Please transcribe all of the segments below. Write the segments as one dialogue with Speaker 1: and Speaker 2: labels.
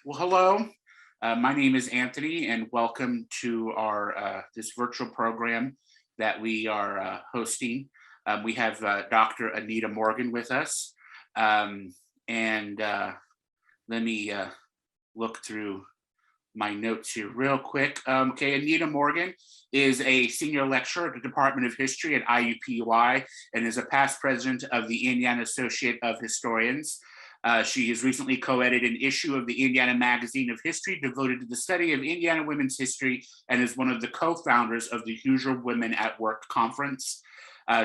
Speaker 1: Well, hello. My name is Anthony, and welcome to our this virtual program that we are hosting. We have Dr. Anita Morgan with us, and let me look through my notes here real quick. Okay, Anita Morgan is a senior lecturer at the Department of History at IUPUI and is a past president of the Indiana Associate of Historians. She has recently co-edited an issue of the Indiana Magazine of History devoted to the study of Indiana women's history and is one of the co-founders of the Hoosier Women at Work Conference.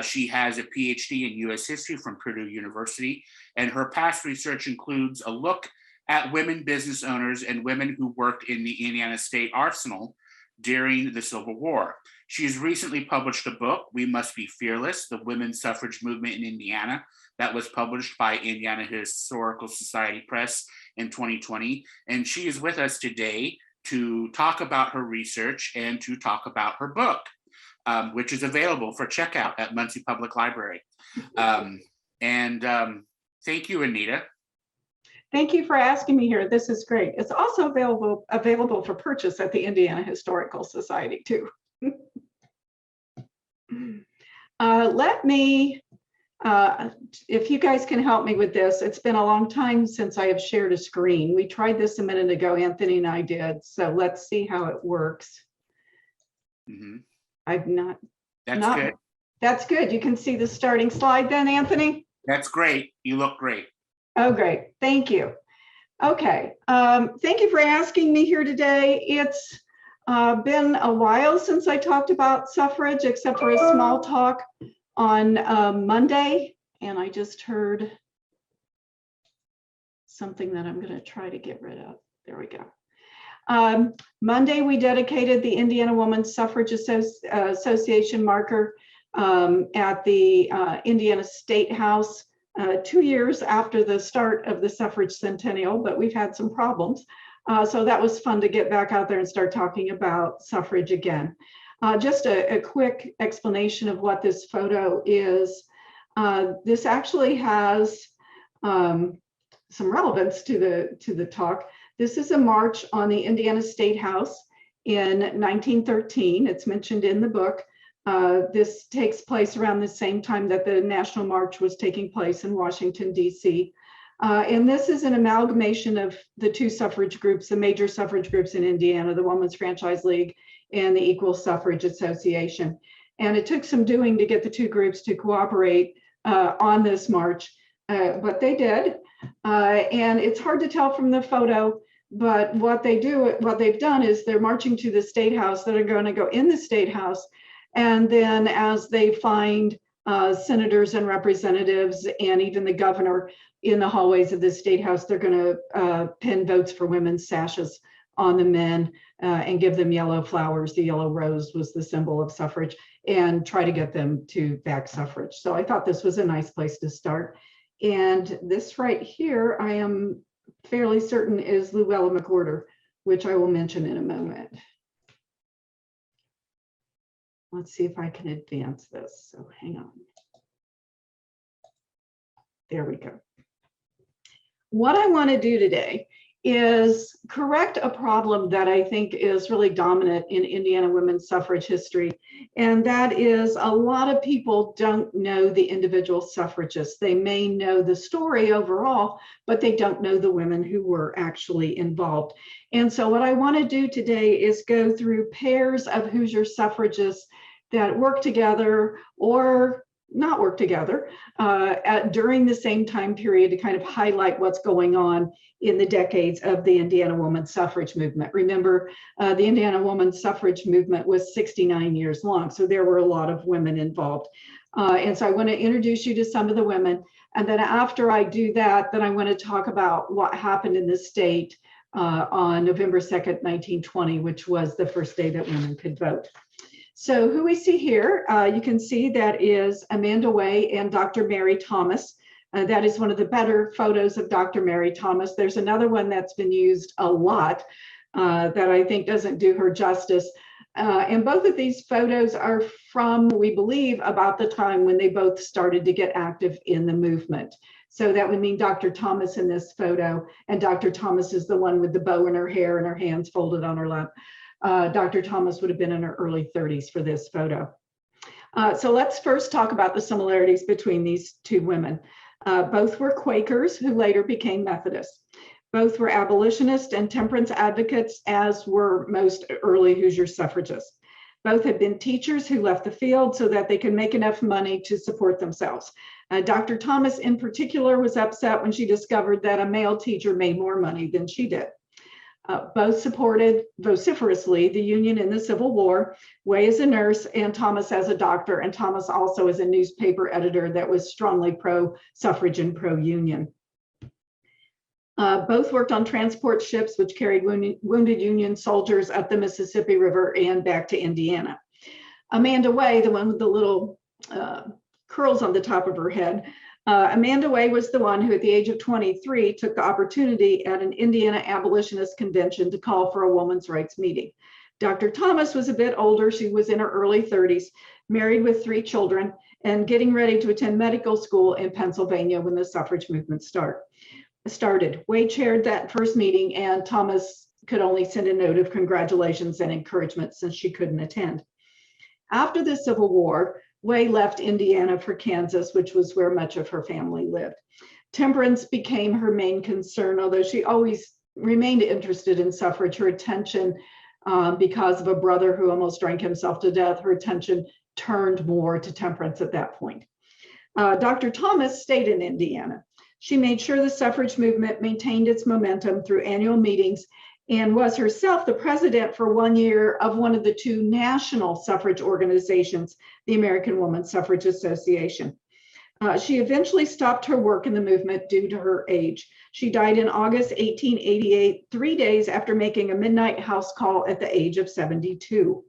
Speaker 1: She has a PhD in US history from Purdue University, and her past research includes a look at women business owners and women who worked in the Indiana State Arsenal during the Civil War. She has recently published a book, We Must Be Fearless, the Woman Suffrage Movement in Indiana, that was published by Indiana Historical Society Press in 2020. And she is with us today to talk about her research and to talk about her book, which is available for checkout at Muncie Public Library. Thank you, Anita.
Speaker 2: Thank you for asking me here. This is great. It's also available for purchase at the Indiana Historical Society too. Let me, if you guys can help me with this, it's been a long time since I have shared a screen. We tried this a minute ago, Anthony and I did. So let's see how it works.
Speaker 1: Mm-hmm.
Speaker 2: I've not.
Speaker 1: That's good.
Speaker 2: That's good. You can see the starting slide then, Anthony?
Speaker 1: That's great. You look great.
Speaker 2: Oh, great. Thank you. Okay. Thank you for asking me here today. It's been a while since I talked about suffrage, except for a small talk on Monday. And I just heard something that I'm going to try to get rid of. There we go. Monday, we dedicated the Indiana Woman Suffrage Association marker at the Indiana State House. 2 years after the start of the suffrage centennial, but we've had some problems. So that was fun to get back out there and start talking about suffrage again. Just a quick explanation of what this photo is. This actually has some relevance to the talk. This is a march on the Indiana State House in 1913. It's mentioned in the book. This takes place around the same time that the National March was taking place in Washington, D.C. And this is an amalgamation of the two suffrage groups, the major suffrage groups in Indiana, the Women's Franchise League and the Equal Suffrage Association. And it took some doing to get the two groups to cooperate on this march, but they did. And it's hard to tell from the photo, but what they've done is they're marching to the State House. That are going to go in the State House. And then as they find senators and representatives and even the governor in the hallways of the State House, they're going to pin votes for women's sashes on the men and give them yellow flowers. The yellow rose was the symbol of suffrage, and try to get them to back suffrage. So I thought this was a nice place to start. And this right here, I am fairly certain is Luella McWhorter, which I will mention in a moment. Let's see if I can advance this. So hang on. There we go. What I want to do today is correct a problem that I think is really dominant in Indiana women's suffrage history. And that is a lot of people don't know the individual suffragists. They may know the story overall, but they don't know the women who were actually involved. And so what I want to do today is go through pairs of Hoosier suffragists that work together or not work together during the same time period to kind of highlight what's going on in the decades of the Indiana Woman Suffrage Movement. Remember, the Indiana Woman Suffrage Movement was 69 years long, so there were a lot of women involved. And so I want to introduce you to some of the women. And then after I do that, then I want to talk about what happened in the state on November 2nd, 1920, which was the first day that women could vote. So who we see here, you can see that is Amanda Way and Dr. Mary Thomas. That is one of the better photos of Dr. Mary Thomas. There's another one that's been used a lot that I think doesn't do her justice. And both of these photos are from, we believe, about the time when they both started to get active in the movement. So that would mean Dr. Thomas in this photo, and Dr. Thomas is the one with the bow in her hair and her hands folded on her lap. Dr. Thomas would have been in her early 30s for this photo. So let's first talk about the similarities between these two women. Both were Quakers who later became Methodists. Both were abolitionists and temperance advocates, as were most early Hoosier suffragists. Both had been teachers who left the field so that they could make enough money to support themselves. Dr. Thomas in particular was upset when she discovered that a male teacher made more money than she did. Both supported vociferously the Union in the Civil War, Way as a nurse and Thomas as a doctor, and Thomas also as a newspaper editor that was strongly pro-suffrage and pro-Union. Both worked on transport ships which carried wounded Union soldiers up the Mississippi River and back to Indiana. Amanda Way, the one with the little curls on the top of her head, Amanda Way was the one who at the age of 23 took the opportunity at an Indiana abolitionist convention to call for a women's rights meeting. Dr. Thomas was a bit older. She was in her early 30s, married with 3 children, and getting ready to attend medical school in Pennsylvania when the suffrage movement started. Way chaired that first meeting, and Thomas could only send a note of congratulations and encouragement since she couldn't attend. After the Civil War, Way left Indiana for Kansas, which was where much of her family lived. Temperance became her main concern, although she always remained interested in suffrage. Her attention, because of a brother who almost drank himself to death, her attention turned more to temperance at that point. Dr. Thomas stayed in Indiana. She made sure the suffrage movement maintained its momentum through annual meetings and was herself the president for 1 year of one of the 2 national suffrage organizations, the American Woman Suffrage Association. She eventually stopped her work in the movement due to her age. She died in August 1888, 3 days after making a midnight house call at the age of 72.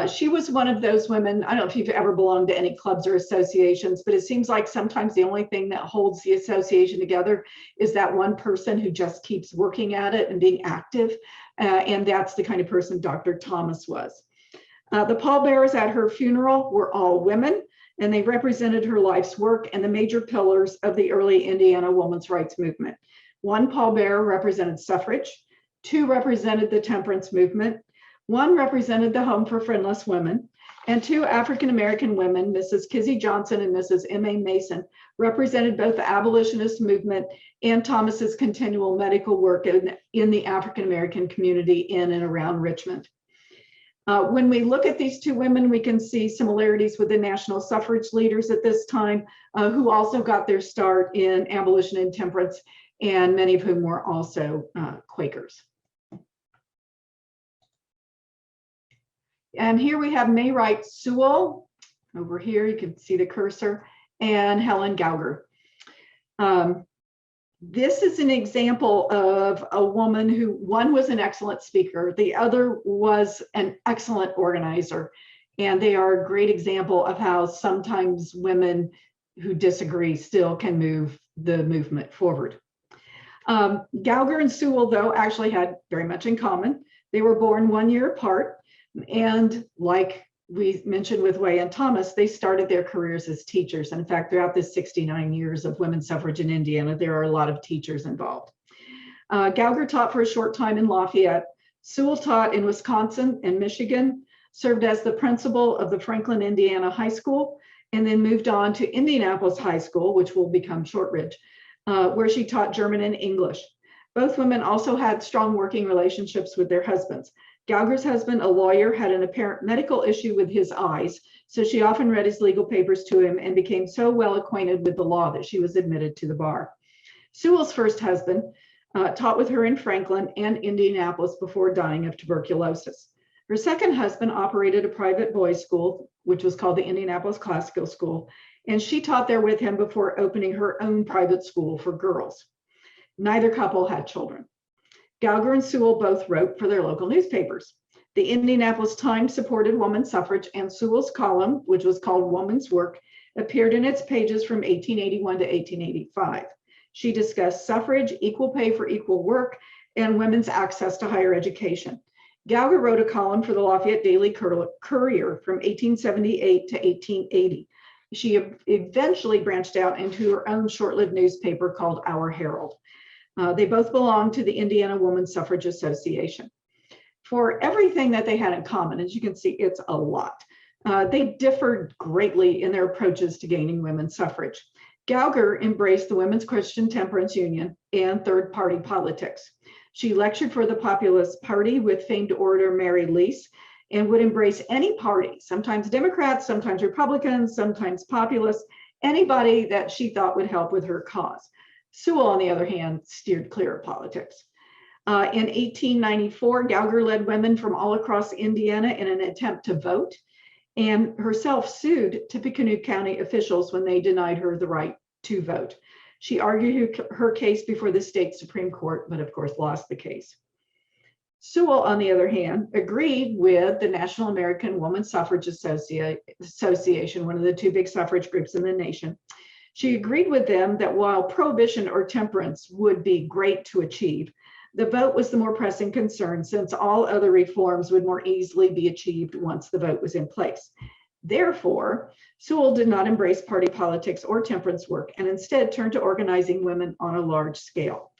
Speaker 2: She was one of those women, I don't know if you've ever belonged to any clubs or associations, but it seems like sometimes the only thing that holds the association together is that one person who just keeps working at it and being active. And that's the kind of person Dr. Thomas was. The pallbearers at her funeral were all women, and they represented her life's work and the major pillars of the early Indiana women's rights movement. 1 pallbearer represented suffrage, 2 represented the temperance movement, 1 represented the Home for Friendless Women, and 2 African-American women, Mrs. Kizzy Johnson and Mrs. M.A. Mason, represented both the abolitionist movement and Thomas's continual medical work in the African-American community in and around Richmond. When we look at these 2 women, we can see similarities with the national suffrage leaders at this time, who also got their start in abolition and temperance, and many of whom were also Quakers. And here we have May Wright Sewell. Over here, you can see the cursor, and Helen Gauger. This is an example of a woman who, one was an excellent speaker, the other was an excellent organizer. And they are a great example of how sometimes women who disagree still can move the movement forward. Gauger and Sewell, though, actually had very much in common. They were born 1 year apart. And like we mentioned with Way and Thomas, they started their careers as teachers. In fact, throughout this 69 years of women's suffrage in Indiana, there are a lot of teachers involved. Gauger taught for a short time in Lafayette. Sewell taught in Wisconsin and Michigan, served as the principal of the Franklin, Indiana High School, and then moved on to Indianapolis High School, which will become Shortridge, where she taught German and English. Both women also had strong working relationships with their husbands. Gauger's husband, a lawyer, had an apparent medical issue with his eyes, so she often read his legal papers to him and became so well acquainted with the law that she was admitted to the bar. Sewell's first husband taught with her in Franklin and Indianapolis before dying of tuberculosis. Her second husband operated a private boys' school, which was called the Indianapolis Classical School, and she taught there with him before opening her own private school for girls. Neither couple had children. Gauger and Sewell both wrote for their local newspapers. The Indianapolis Times supported woman suffrage, and Sewell's column, which was called Woman's Work, appeared in its pages from 1881 to 1885. She discussed suffrage, equal pay for equal work, and women's access to higher education. Gauger wrote a column for the Lafayette Daily Courier from 1878 to 1880. She eventually branched out into her own short-lived newspaper called Our Herald. They both belonged to the Indiana Woman Suffrage Association. For everything that they had in common, as you can see, it's a lot. They differed greatly in their approaches to gaining women's suffrage. Gauger embraced the Women's Christian Temperance Union and third-party politics. She lectured for the Populist Party with famed orator Mary Lease, and would embrace any party, sometimes Democrats, sometimes Republicans, sometimes populists, anybody that she thought would help with her cause. Sewall, on the other hand, steered clear of politics. In 1894, Gauger led women from all across Indiana in an attempt to vote, and herself sued Tippecanoe County officials when they denied her the right to vote. She argued her case before the state Supreme Court, but of course lost the case. Sewall, on the other hand, agreed with the National American Woman Suffrage Association, one of the two big suffrage groups in the nation. She agreed with them that while prohibition or temperance would be great to achieve, the vote was the more pressing concern, since all other reforms would more easily be achieved once the vote was in place. Therefore, Sewall did not embrace party politics or temperance work, and instead turned to organizing women on a large scale.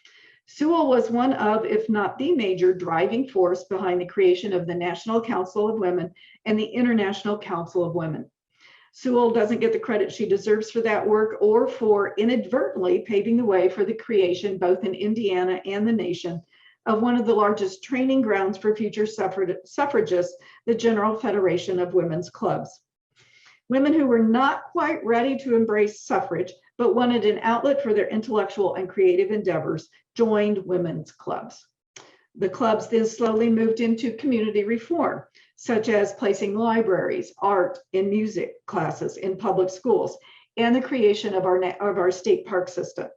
Speaker 2: Sewall was one of, if not the major driving force behind the creation of the National Council of Women and the International Council of Women. Sewall doesn't get the credit she deserves for that work, or for inadvertently paving the way for the creation, both in Indiana and the nation, of one of the largest training grounds for future suffragists, the General Federation of Women's Clubs. Women who were not quite ready to embrace suffrage, but wanted an outlet for their intellectual and creative endeavors, joined women's clubs. The clubs then slowly moved into community reform, such as placing libraries, art, and music classes in public schools, and the creation of our state park system.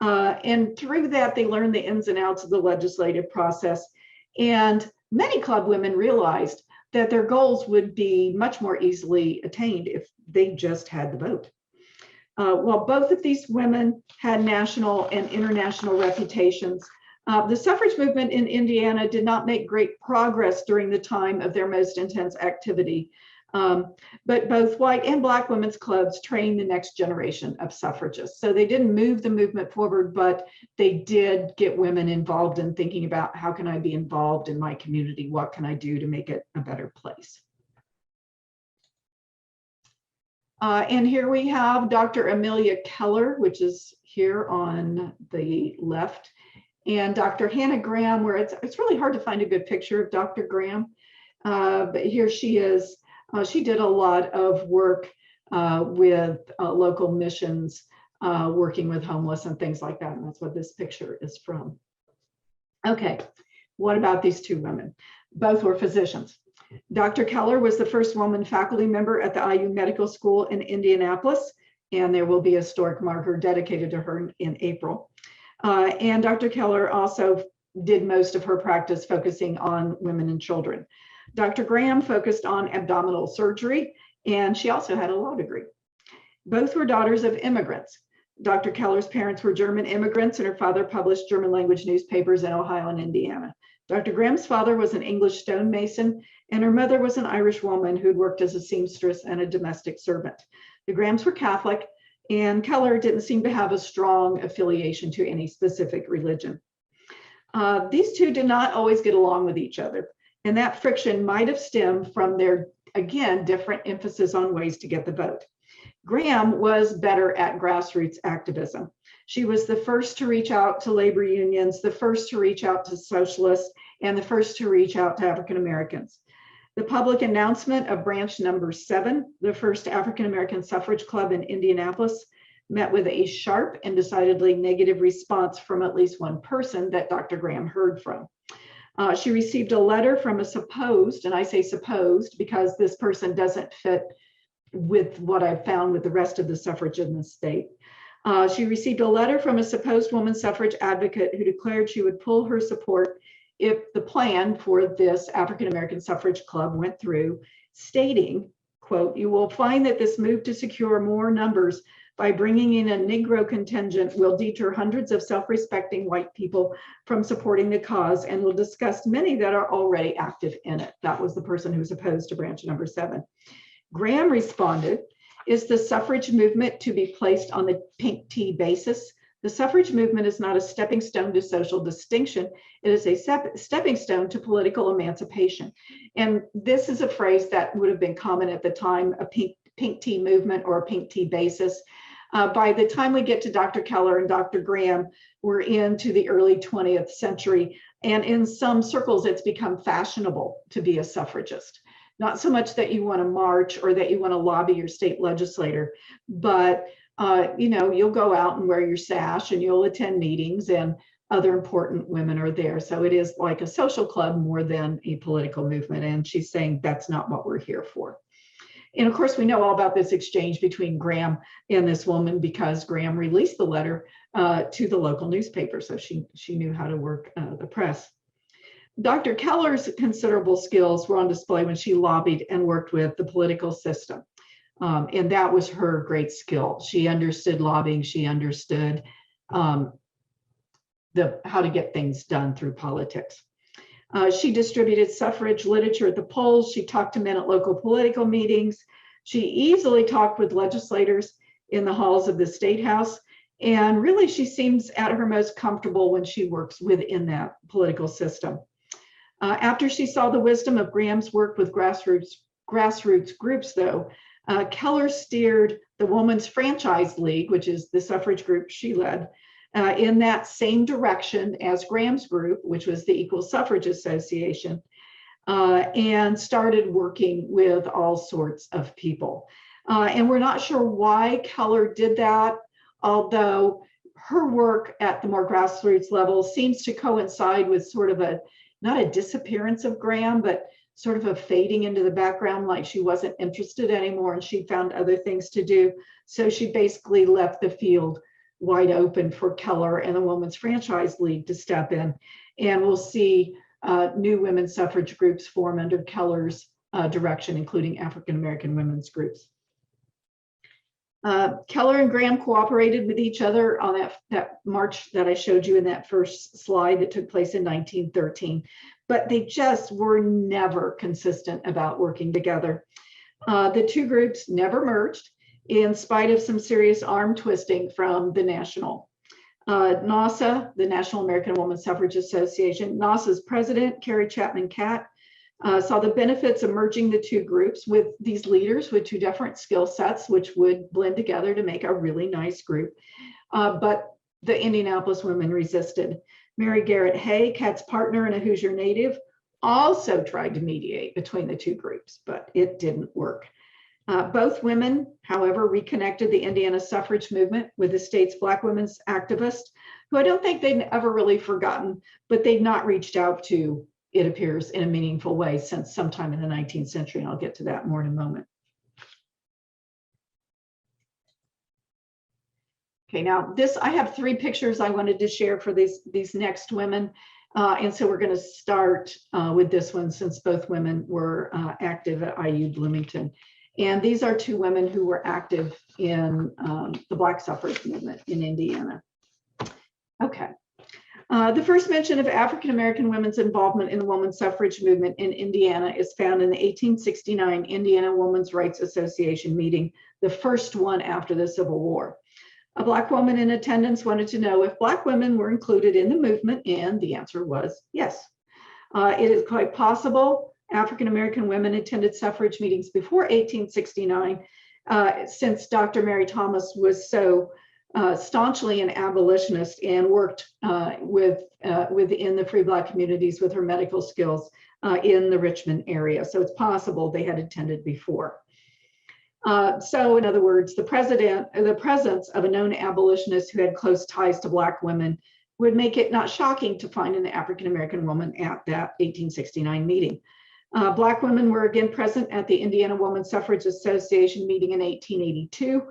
Speaker 2: And through that, they learned the ins and outs of the legislative process. And many club women realized that their goals would be much more easily attained if they just had the vote. While both of these women had national and international reputations, the suffrage movement in Indiana did not make great progress during the time of their most intense activity. But both white and Black women's clubs trained the next generation of suffragists. So they didn't move the movement forward, but they did get women involved in thinking about, how can I be involved in my community? What can I do to make it a better place? And here we have Dr. Amelia Keller, which is here on the left, and Dr. Hannah Graham, where it's really hard to find a good picture of Dr. Graham, but here she is. She did a lot of work with local missions, working with homeless and things like that, and that's what this picture is from. Okay, what about these two women? Both were physicians. Dr. Keller was the first woman faculty member at the IU Medical School in Indianapolis, and there will be a historic marker dedicated to her in April. And Dr. Keller also did most of her practice focusing on women and children. Dr. Graham focused on abdominal surgery, and she also had a law degree. Both were daughters of immigrants. Dr. Keller's parents were German immigrants, and her father published German language newspapers in Ohio and Indiana. Dr. Graham's father was an English stonemason, and her mother was an Irish woman who'd worked as a seamstress and a domestic servant. The Grahams were Catholic, and Keller didn't seem to have a strong affiliation to any specific religion. These two did not always get along with each other, and that friction might have stemmed from their, again, different emphasis on ways to get the vote. Graham was better at grassroots activism. She was the first to reach out to labor unions, the first to reach out to socialists, and the first to reach out to African Americans. The public announcement of branch number 7, the first African American suffrage club in Indianapolis, met with a sharp and decidedly negative response from at least one person that Dr. Graham heard from. She received a letter from a supposed, and I say supposed because this person doesn't fit with what I've found with the rest of the suffrage in the state. She received a letter from a supposed woman suffrage advocate who declared she would pull her support if the plan for this African American suffrage club went through, stating, quote, "You will find that this move to secure more numbers by bringing in a Negro contingent will deter hundreds of self-respecting white people from supporting the cause and will disgust many that are already active in it." That was the person who was opposed to branch number 7. Graham responded, Is the suffrage movement to be placed on the pink tea basis? The suffrage movement is not a stepping stone to social distinction. It is a stepping stone to political emancipation. And this is a phrase that would have been common at the time, a pink tea movement or a pink tea basis. By the time we get to Dr. Keller and Dr. Graham, we're into the early 20th century. And in some circles, it's become fashionable to be a suffragist. Not so much that you want to march or that you want to lobby your state legislator, but you'll go out and wear your sash and you'll attend meetings and other important women are there. So it is like a social club more than a political movement. And she's saying that's not what we're here for. And of course, we know all about this exchange between Graham and this woman because Graham released the letter to the local newspaper. So she knew how to work the press. Dr. Keller's considerable skills were on display when she lobbied and worked with the political system. And that was her great skill. She understood lobbying. She understood how to get things done through politics. She distributed suffrage literature at the polls. She talked to men at local political meetings. She easily talked with legislators in the halls of the State House. And really, she seems at her most comfortable when she works within that political system. After she saw the wisdom of Graham's work with grassroots groups, though, Keller steered the Woman's Franchise League, which is the suffrage group she led, in that same direction as Graham's group, which was the Equal Suffrage Association, and started working with all sorts of people. And we're not sure why Keller did that, although her work at the more grassroots level seems to coincide with sort of not a disappearance of Graham, but sort of a fading into the background, like she wasn't interested anymore and she found other things to do. So she basically left the field wide open for Keller and the Women's Franchise League to step in. And we'll see new women's suffrage groups form under Keller's direction, including African-American women's groups. Keller and Graham cooperated with each other on that march that I showed you in that first slide that took place in 1913, but they just were never consistent about working together. The two groups never merged in spite of some serious arm twisting from the national. NASA, the National American Woman Suffrage Association, NASA's president, Carrie Chapman Catt, saw the benefits of merging the two groups with these leaders with two different skill sets, which would blend together to make a really nice group. But the Indianapolis women resisted. Mary Garrett Hay, Catt's partner and a Hoosier native, also tried to mediate between the two groups, but it didn't work. Both women, however, reconnected the Indiana suffrage movement with the state's Black women's activists, who I don't think they'd ever really forgotten, but they'd not reached out to, it appears, in a meaningful way since sometime in the 19th century, and I'll get to that more in a moment. Okay, now I have three pictures I wanted to share for these next women. And so we're going to start with this one since both women were active at IU Bloomington. And these are two women who were active in the Black suffrage movement in Indiana. Okay. The first mention of African-American women's involvement in the woman suffrage movement in Indiana is found in the 1869 Indiana Women's Rights Association meeting, the first one after the Civil War. A Black woman in attendance wanted to know if Black women were included in the movement, and the answer was yes. It is quite possible African-American women attended suffrage meetings before 1869, since Dr. Mary Thomas was so staunchly an abolitionist and worked within the free Black communities with her medical skills in the Richmond area. So it's possible they had attended before. So in other words, the presence of a known abolitionist who had close ties to Black women would make it not shocking to find an African-American woman at that 1869 meeting. Black women were again present at the Indiana Woman Suffrage Association meeting in 1882.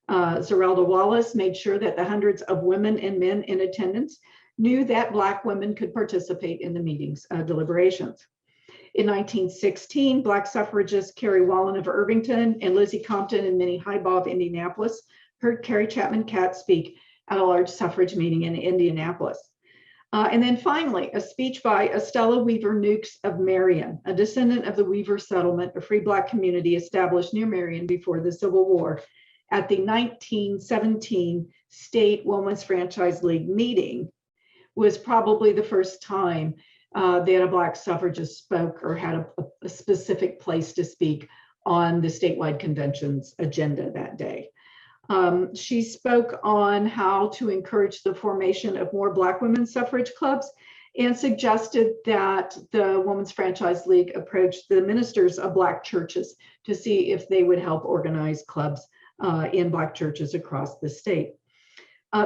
Speaker 2: Zerelda Wallace made sure that the hundreds of women and men in attendance knew that Black women could participate in the meeting's deliberations. In 1916, Black suffragists Carrie Wallen of Irvington and Lizzie Compton and Minnie Highbaugh of Indianapolis heard Carrie Chapman Catt speak at a large suffrage meeting in Indianapolis. And then finally, a speech by Estella Weaver Nukes of Marion, a descendant of the Weaver settlement, a free Black community established near Marion before the Civil War, at the 1917 State Women's Franchise League meeting was probably the first time that a Black suffragist spoke or had a specific place to speak on the statewide convention's agenda that day. She spoke on how to encourage the formation of more Black women's suffrage clubs and suggested that the Women's Franchise League approach the ministers of Black churches to see if they would help organize clubs in Black churches across the state.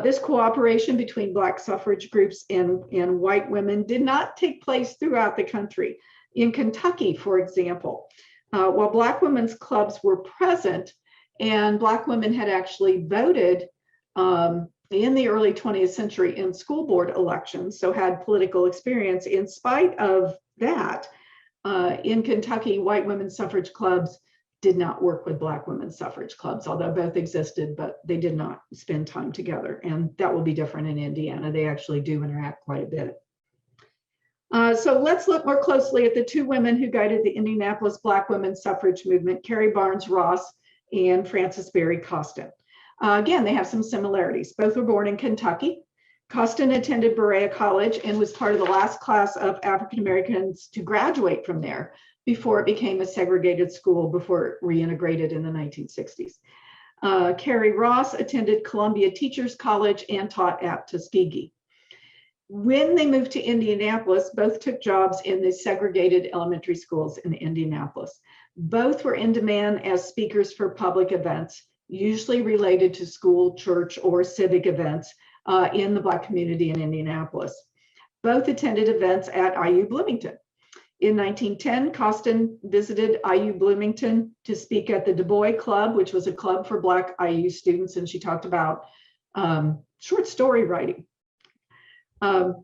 Speaker 2: This cooperation between Black suffrage groups and white women did not take place throughout the country. In Kentucky, for example, while Black women's clubs were present and Black women had actually voted in the early 20th century in school board elections, so had political experience, in spite of that, in Kentucky, white women's suffrage clubs did not work with Black women's suffrage clubs, although both existed, but they did not spend time together. And that will be different in Indiana. They actually do interact quite a bit. So let's look more closely at the two women who guided the Indianapolis Black women's suffrage movement, Carrie Barnes Ross and Frances Berry Costa. Again, they have some similarities. Both were born in Kentucky. Costa attended Berea College and was part of the last class of African Americans to graduate from there before it became a segregated school before it reintegrated in the 1960s. Carrie Ross attended Columbia Teachers College and taught at Tuskegee. When they moved to Indianapolis, both took jobs in the segregated elementary schools in Indianapolis. Both were in demand as speakers for public events, usually related to school, church, or civic events in the Black community in Indianapolis. Both attended events at IU Bloomington. In 1910, Costa visited IU Bloomington to speak at the Du Bois Club, which was a club for Black IU students, and she talked about short story writing. And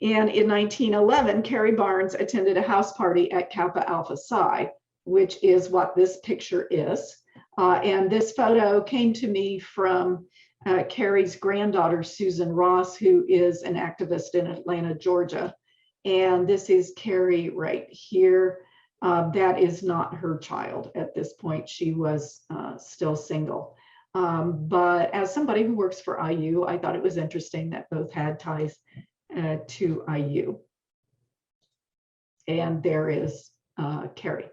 Speaker 2: in 1911, Carrie Barnes attended a house party at Kappa Alpha Psi, which is what this picture is. And this photo came to me from Carrie's granddaughter, Susan Ross, who is an activist in Atlanta, Georgia. And this is Carrie right here. That is not her child at this point. She was still single. But as somebody who works for IU, I thought it was interesting that both had ties to IU. And there is Carrie.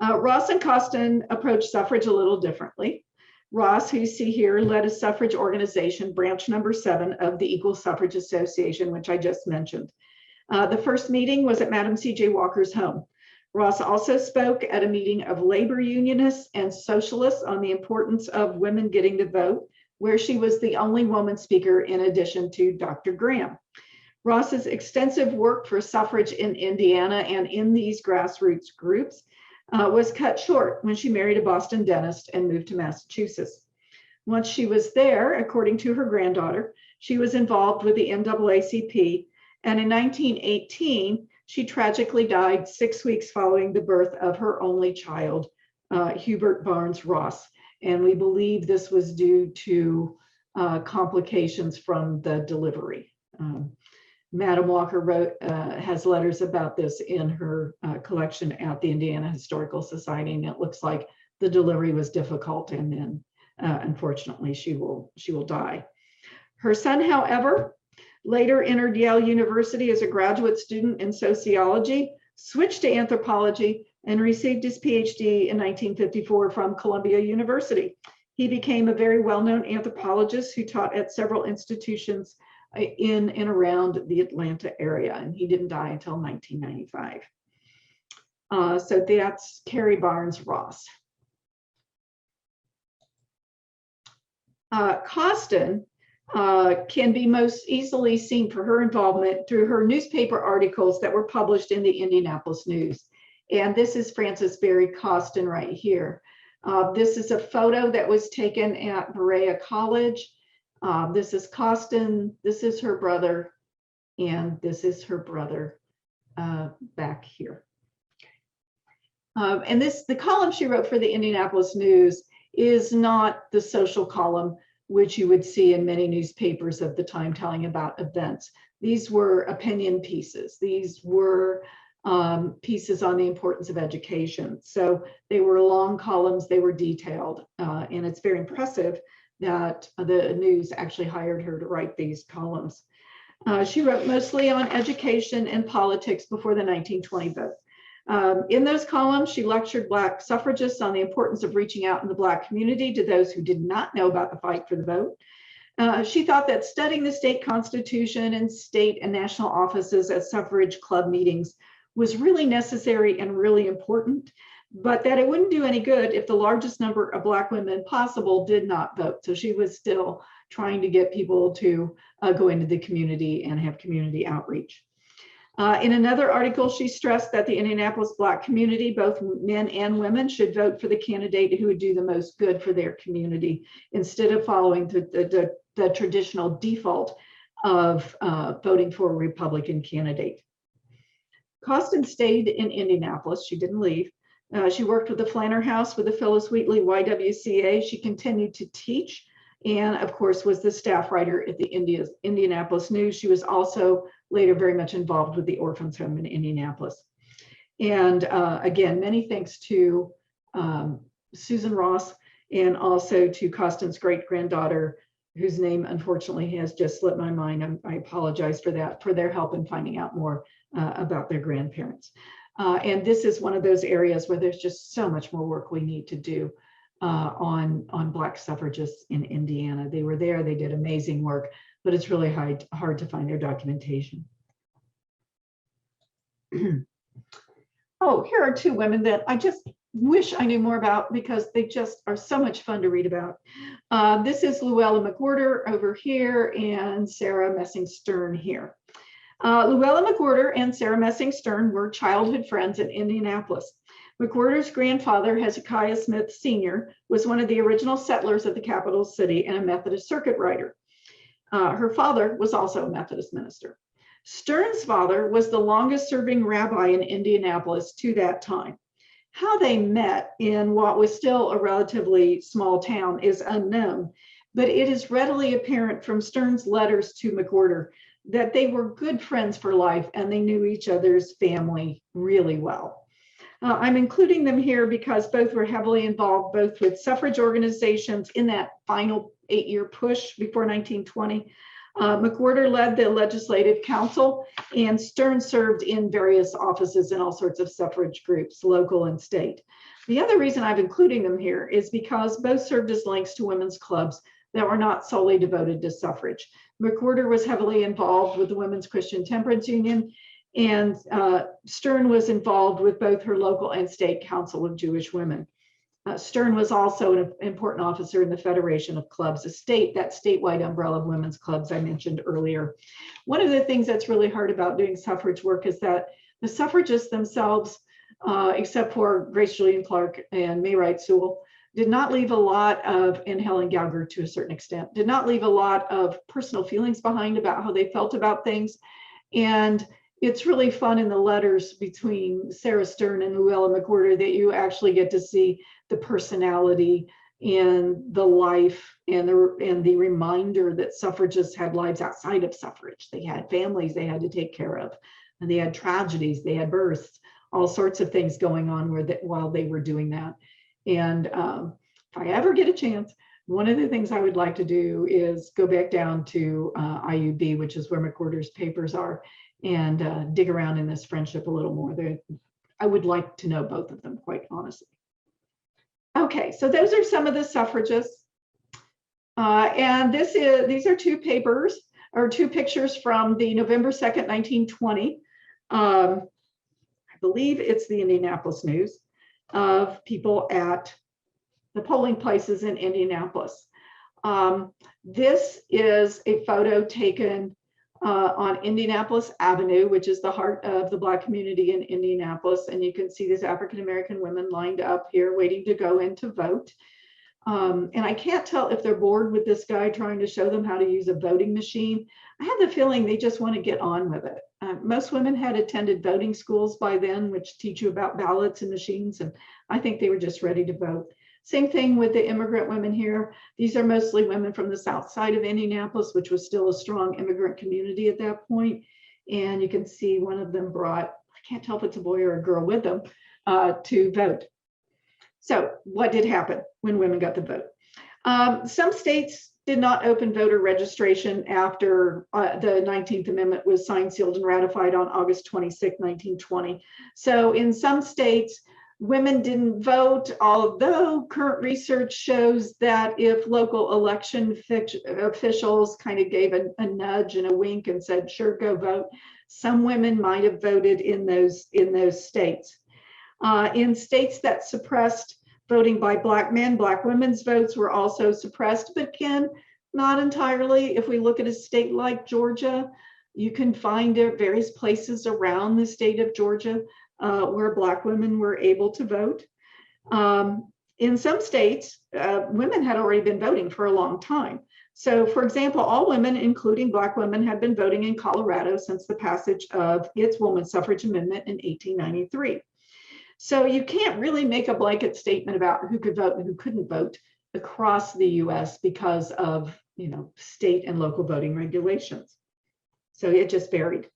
Speaker 2: Ross and Costa approached suffrage a little differently. Ross, who you see here, led a suffrage organization, branch number 7 of the Equal Suffrage Association, which I just mentioned. The first meeting was at Madam C.J. Walker's home. Ross also spoke at a meeting of labor unionists and socialists on the importance of women getting to vote, where she was the only woman speaker in addition to Dr. Graham. Ross's extensive work for suffrage in Indiana and in these grassroots groups was cut short when she married a Boston dentist and moved to Massachusetts. Once she was there, according to her granddaughter, she was involved with the NAACP, and in 1918, she tragically died 6 weeks following the birth of her only child, Hubert Barnes Ross. And we believe this was due to complications from the delivery. Madam Walker has letters about this in her collection at the Indiana Historical Society, and it looks like the delivery was difficult, and then unfortunately she will die. Her son, however, later entered Yale University as a graduate student in sociology, switched to anthropology, and received his PhD in 1954 from Columbia University. He became a very well-known anthropologist who taught at several institutions in and around the Atlanta area, and he didn't die until 1995. So that's Carrie Barnes Ross. Costa can be most easily seen for her involvement through her newspaper articles that were published in the Indianapolis News. And this is Frances Berry Costa right here. This is a photo that was taken at Berea College. This is Costa, this is her brother, and this is her brother back here. And the column she wrote for the Indianapolis News is not the social column which you would see in many newspapers of the time telling about events. These were opinion pieces. These were pieces on the importance of education. So they were long columns, they were detailed, and it's very impressive that the news actually hired her to write these columns. She wrote mostly on education and politics before the 1920 vote. In those columns, she lectured Black suffragists on the importance of reaching out in the Black community to those who did not know about the fight for the vote. She thought that studying the state constitution and state and national offices at suffrage club meetings was really necessary and really important, but that it wouldn't do any good if the largest number of Black women possible did not vote. So she was still trying to get people to go into the community and have community outreach. In another article, she stressed that the Indianapolis Black community, both men and women, should vote for the candidate who would do the most good for their community instead of following the traditional default of voting for a Republican candidate. Costa stayed in Indianapolis. She didn't leave. She worked with the Flanner House with the Phyllis Wheatley YWCA. She continued to teach and, of course, was the staff writer at the Indianapolis News. She was also later very much involved with the Orphans Home in Indianapolis. And again, many thanks to Susan Ross and also to Costa's great-granddaughter, whose name unfortunately has just slipped my mind. I apologize for that, for their help in finding out more about their grandparents. And this is one of those areas where there's just so much more work we need to do on Black suffragists in Indiana. They were there, they did amazing work, but it's really hard to find their documentation. Oh, here are two women that I just wish I knew more about because they just are so much fun to read about. This is Luella McWhorter over here and Sarah Messing Stern here. Luella McWhorter and Sarah Messing Stern were childhood friends in Indianapolis. McWhorter's grandfather, Hezekiah Smith Sr., was one of the original settlers of the capital city and a Methodist circuit rider. Her father was also a Methodist minister. Stern's father was the longest serving rabbi in Indianapolis to that time. How they met in what was still a relatively small town is unknown, but it is readily apparent from Stern's letters to McWhorter that they were good friends for life and they knew each other's family really well. I'm including them here because both were heavily involved both with suffrage organizations in that final 8-year push before 1920. McWhorter led the legislative council and Stern served in various offices in all sorts of suffrage groups, local and state. The other reason I'm including them here is because both served as links to women's clubs that were not solely devoted to suffrage. McWhorter was heavily involved with the Women's Christian Temperance Union, and Stern was involved with both her local and state council of Jewish women. Stern was also an important officer in the Federation of Clubs, that statewide umbrella of women's clubs I mentioned earlier. One of the things that's really hard about doing suffrage work is that the suffragists themselves, except for Grace Julian Clark and Mayrite Sewell, did not leave a lot of, and Helen Gauger to a certain extent, did not leave a lot of personal feelings behind about how they felt about things. And it's really fun in the letters between Sarah Stern and Luella McWhorter that you actually get to see the personality and the life and the reminder that suffragists had lives outside of suffrage. They had families they had to take care of, and they had tragedies, they had births, all sorts of things going on while they were doing that. And if I ever get a chance, one of the things I would like to do is go back down to IUB, which is where McWhorter's papers are, and dig around in this friendship a little more. I would like to know both of them, quite honestly. Okay, so those are some of the suffragists. And these are two papers, or two pictures from the November 2nd, 1920. I believe it's the Indianapolis News, of people at the polling places in Indianapolis. This is a photo taken on Indianapolis Avenue, which is the heart of the Black community in Indianapolis. And you can see these African-American women lined up here waiting to go in to vote. And I can't tell if they're bored with this guy trying to show them how to use a voting machine. I have the feeling they just want to get on with it. Most women had attended voting schools by then, which teach you about ballots and machines, and I think they were just ready to vote. Same thing with the immigrant women here. These are mostly women from the south side of Indianapolis, which was still a strong immigrant community at that point. And you can see one of them brought, I can't tell if it's a boy or a girl with them, to vote. So what did happen when women got the vote? Some states did not open voter registration after the 19th Amendment was signed, sealed, and ratified on August 26, 1920. So in some states, women didn't vote, although current research shows that if local election officials kind of gave a nudge and a wink and said, sure, go vote, some women might have voted in those states. In states that suppressed voting by Black men, Black women's votes were also suppressed, but again, not entirely. If we look at a state like Georgia, you can find various places around the state of Georgia where Black women were able to vote. In some states, women had already been voting for a long time. So for example, all women, including Black women, had been voting in Colorado since the passage of its Woman Suffrage Amendment in 1893. So you can't really make a blanket statement about who could vote and who couldn't vote across the US because of, state and local voting regulations. So it just varied.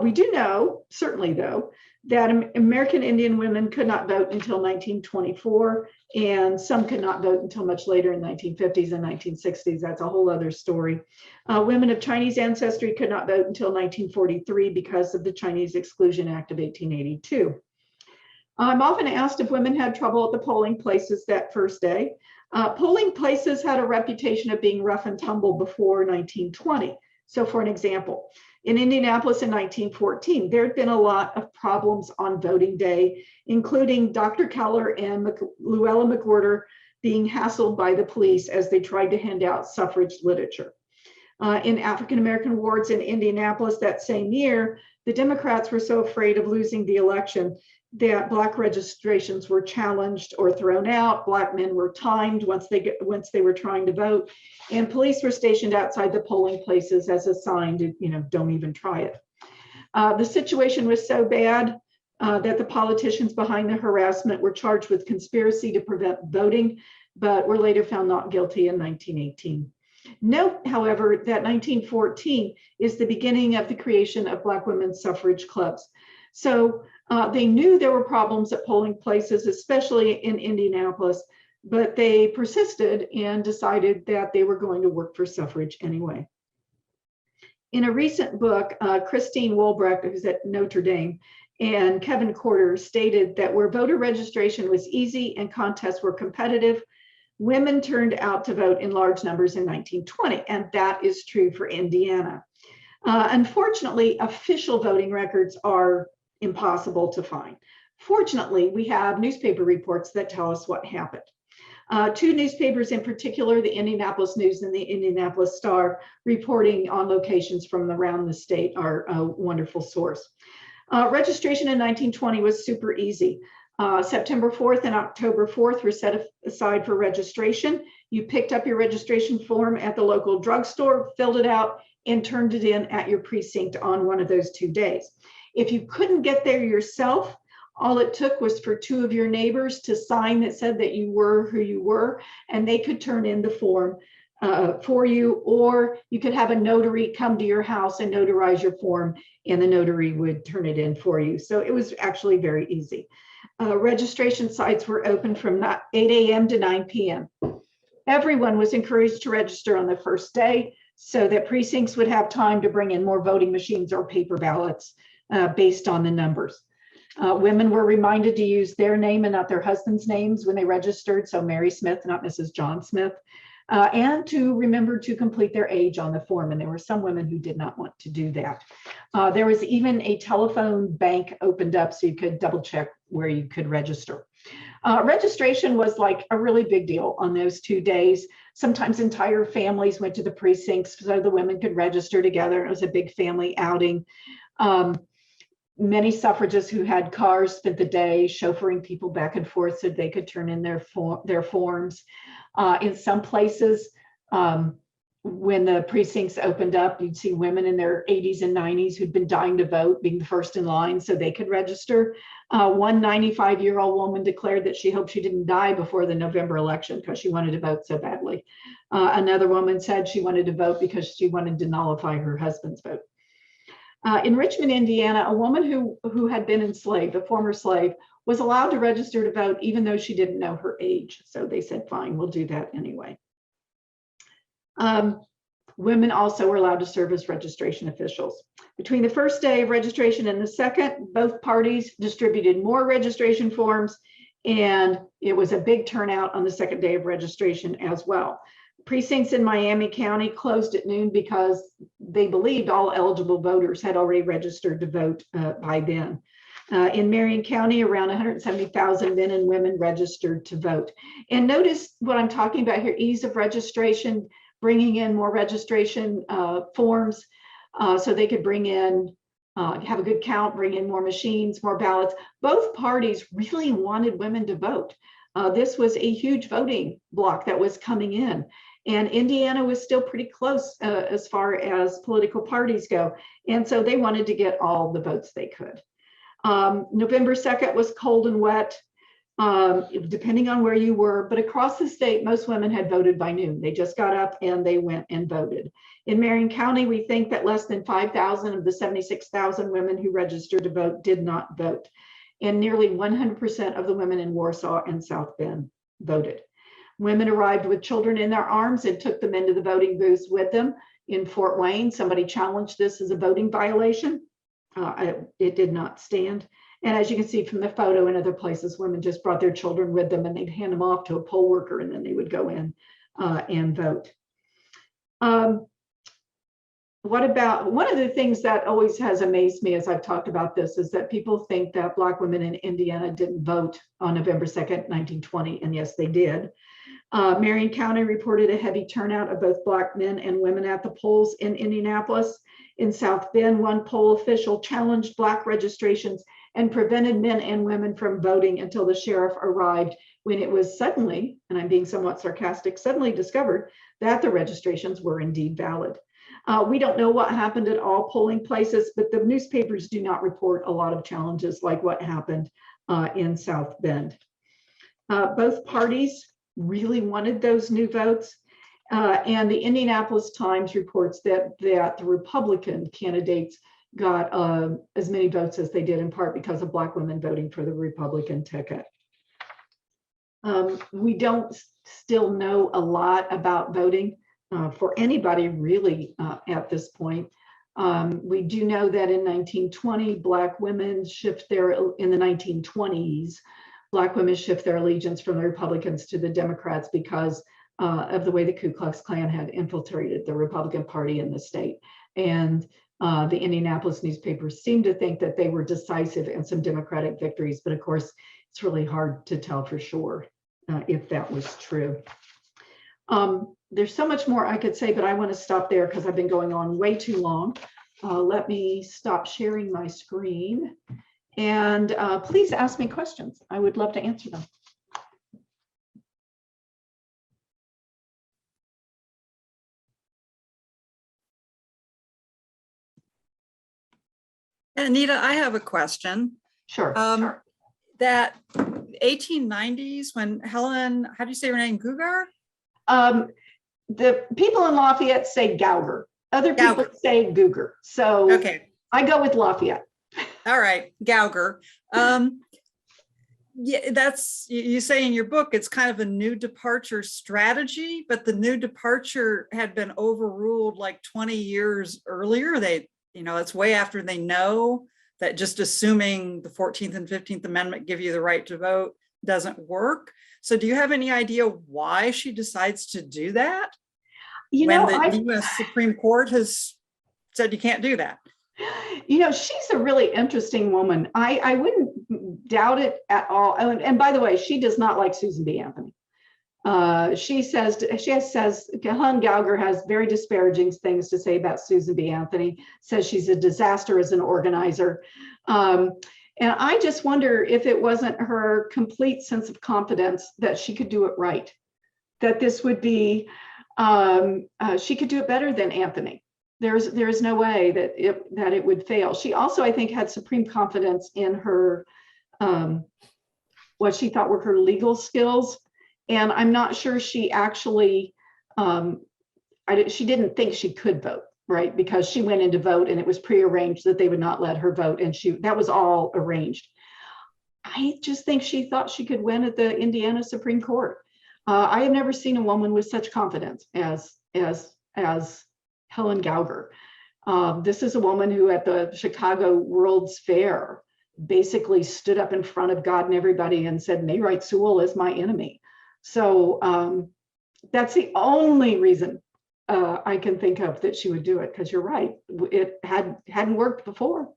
Speaker 2: We do know, certainly though, that American Indian women could not vote until 1924, and some could not vote until much later in 1950s and 1960s. That's a whole other story. Women of Chinese ancestry could not vote until 1943 because of the Chinese Exclusion Act of 1882. I'm often asked if women had trouble at the polling places that first day. Polling places had a reputation of being rough and tumble before 1920. So for an example, in Indianapolis in 1914, there had been a lot of problems on voting day, including Dr. Keller and Luella McWhorter being hassled by the police as they tried to hand out suffrage literature. In African-American wards in Indianapolis that same year, the Democrats were so afraid of losing the election that Black registrations were challenged or thrown out. Black men were timed once they were trying to vote, and police were stationed outside the polling places as a sign to, don't even try it. The situation was so bad that the politicians behind the harassment were charged with conspiracy to prevent voting, but were later found not guilty in 1918. Note, however, that 1914 is the beginning of the creation of Black women's suffrage clubs. So they knew there were problems at polling places, especially in Indianapolis, but they persisted and decided that they were going to work for suffrage anyway. In a recent book, Christine Wolbrecht, who's at Notre Dame, and Kevin Corder stated that where voter registration was easy and contests were competitive, women turned out to vote in large numbers in 1920, and that is true for Indiana. Unfortunately, official voting records are impossible to find. Fortunately, we have newspaper reports that tell us what happened. Two newspapers in particular, the Indianapolis News and the Indianapolis Star, reporting on locations from around the state, are a wonderful source. Registration in 1920 was super easy. September 4th and October 4th were set aside for registration. You picked up your registration form at the local drugstore, filled it out, and turned it in at your precinct on one of those 2 days. If you couldn't get there yourself, all it took was for two of your neighbors to sign that said that you were who you were, and they could turn in the form for you, or you could have a notary come to your house and notarize your form, and the notary would turn it in for you. So it was actually very easy. Registration sites were open from 8 a.m. to 9 p.m. Everyone was encouraged to register on the first day so that precincts would have time to bring in more voting machines or paper ballots based on the numbers. Women were reminded to use their name and not their husband's names when they registered, so Mary Smith, not Mrs. John Smith, and to remember to complete their age on the form, and there were some women who did not want to do that. There was even a telephone bank opened up so you could double check where you could register. Registration was like a really big deal on those 2 days. Sometimes entire families went to the precincts so the women could register together. It was a big family outing. Many suffragists who had cars spent the day chauffeuring people back and forth so they could turn in their forms. In some places, when the precincts opened up, you'd see women in their 80s and 90s who'd been dying to vote being the first in line so they could register. One 95-year-old woman declared that she hoped she didn't die before the November election because she wanted to vote so badly. Another woman said she wanted to vote because she wanted to nullify her husband's vote. In Richmond, Indiana, a woman who had been enslaved, a former slave, was allowed to register to vote even though she didn't know her age. So they said, fine, we'll do that anyway. Women also were allowed to serve as registration officials. Between the first day of registration and the second, both parties distributed more registration forms, and it was a big turnout on the second day of registration as well. Precincts in Miami County closed at noon because they believed all eligible voters had already registered to vote by then. In Marion County, around 170,000 men and women registered to vote. And notice what I'm talking about here, ease of registration, bringing in more registration forms so they could bring in, have a good count, bring in more machines, more ballots. Both parties really wanted women to vote. This was a huge voting block that was coming in. And Indiana was still pretty close as far as political parties go. And so they wanted to get all the votes they could. November 2nd was cold and wet, depending on where you were, but across the state, most women had voted by noon. They just got up and they went and voted. In Marion County, we think that less than 5,000 of the 76,000 women who registered to vote did not vote. And nearly 100% of the women in Warsaw and South Bend voted. Women arrived with children in their arms and took them into the voting booths with them. In Fort Wayne, somebody challenged this as a voting violation. It did not stand. And as you can see from the photo in other places, women just brought their children with them and they'd hand them off to a poll worker and then they would go in and vote. What about, one of the things that always has amazed me as I've talked about this is that people think that Black women in Indiana didn't vote on November 2nd, 1920, and yes, they did. Marion County reported a heavy turnout of both Black men and women at the polls in Indianapolis. In South Bend, one poll official challenged Black registrations and prevented men and women from voting until the sheriff arrived, when it was suddenly, and I'm being somewhat sarcastic, suddenly discovered that the registrations were indeed valid. We don't know what happened at all polling places, but the newspapers do not report a lot of challenges like what happened in South Bend. Both parties really wanted those new votes. And the Indianapolis Times reports that the Republican candidates got as many votes as they did, in part because of Black women voting for the Republican ticket. We don't still know a lot about voting for anybody really at this point. We do know that in 1920, Black women in the 1920s, Black women shift their allegiance from the Republicans to the Democrats because of the way the Ku Klux Klan had infiltrated the Republican Party in the state. And the Indianapolis newspapers seem to think that they were decisive in some Democratic victories, but of course, it's really hard to tell for sure if that was true. There's so much more I could say, but I want to stop there because I've been going on way too long. Let me stop sharing my screen and please ask me questions. I would love to answer them.
Speaker 3: Anita, I have a question.
Speaker 2: Sure.
Speaker 3: Sure. That 1890s when Helen, how do you say her name, Gugar?
Speaker 2: The people in Lafayette say Gauger. Other people say Gugar. So okay. I go with Lafayette.
Speaker 3: All right, Gauger. Yeah, that's, you say in your book, it's kind of a new departure strategy, but the new departure had been overruled like 20 years earlier. It's way after they know that just assuming the 14th and 15th Amendment give you the right to vote doesn't work. So do you have any idea why she decides to do that? When the US Supreme Court has said you can't do that?
Speaker 2: She's a really interesting woman. I wouldn't doubt it at all. And by the way, she does not like Susan B. Anthony. She says Helen Gauger has very disparaging things to say about Susan B. Anthony, says she's a disaster as an organizer. And I just wonder if it wasn't her complete sense of confidence that she could do it right, that this would be, she could do it better than Anthony. There's no way that it would fail. She also, I think, had supreme confidence in her, what she thought were her legal skills. And I'm not sure she actually, she didn't think she could vote. right? Because she went in to vote and it was prearranged that they would not let her vote, and that was all arranged. I just think she thought she could win at the Indiana Supreme Court. I have never seen a woman with such confidence as Helen Gauger. This is a woman who at the Chicago World's Fair basically stood up in front of God and everybody and said, Mayrite Sewell is my enemy. So that's the only reason I can think of that she would do it, because you're right, it hadn't worked before.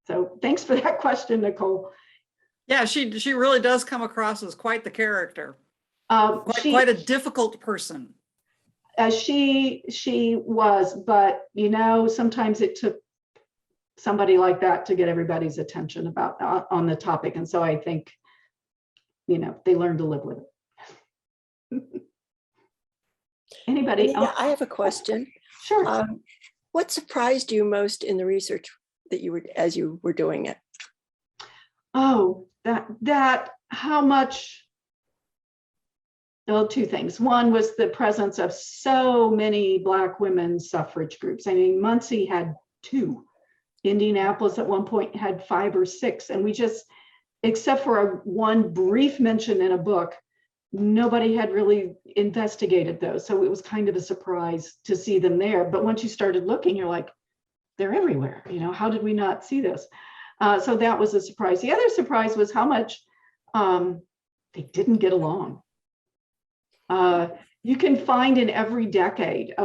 Speaker 2: So thanks for that question, Nicole.
Speaker 3: Yeah, she really does come across as quite the character. Quite a difficult person.
Speaker 2: She was, but sometimes it took somebody like that to get everybody's attention about on the topic, and so I think they learned to live with it. Anybody else?
Speaker 4: I have a question.
Speaker 2: Sure.
Speaker 4: What surprised you most in the research that as you were doing it?
Speaker 2: Oh, that how much. Well, two things. One was the presence of so many Black women's suffrage groups. I mean, Muncie had 2. Indianapolis at one point had 5 or 6. And we just, except for one brief mention in a book, nobody had really investigated those. So it was kind of a surprise to see them there. But once you started looking, you're like, they're everywhere. How did we not see this? So that was a surprise. The other surprise was how much they didn't get along. You can find in every decade,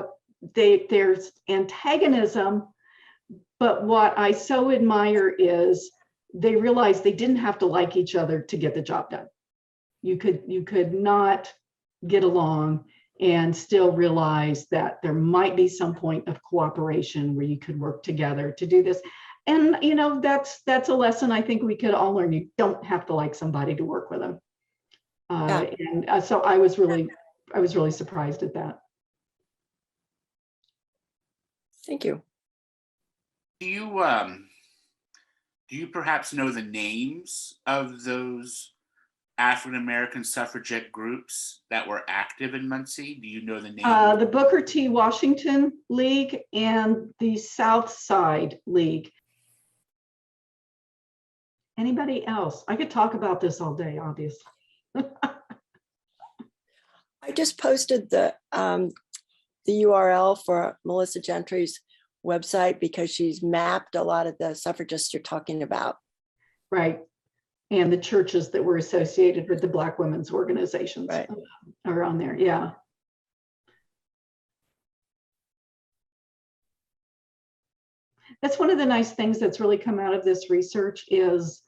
Speaker 2: there's antagonism, but what I so admire is they realized they didn't have to like each other to get the job done. You could not get along and still realize that there might be some point of cooperation where you could work together to do this. And that's a lesson I think we could all learn. You don't have to like somebody to work with them. So I was really surprised at that.
Speaker 4: Thank you.
Speaker 1: Do you perhaps know the names of those African-American suffragette groups that were active in Muncie? Do you know the names?
Speaker 2: The Booker T. Washington League and the South Side League. Anybody else? I could talk about this all day, obviously.
Speaker 4: I just posted the URL for Melissa Gentry's website because she's mapped a lot of the suffragists you're talking about.
Speaker 2: Right. And the churches that were associated with the Black women's organizations are on there. Yeah. That's one of the nice things that's really come out of this research is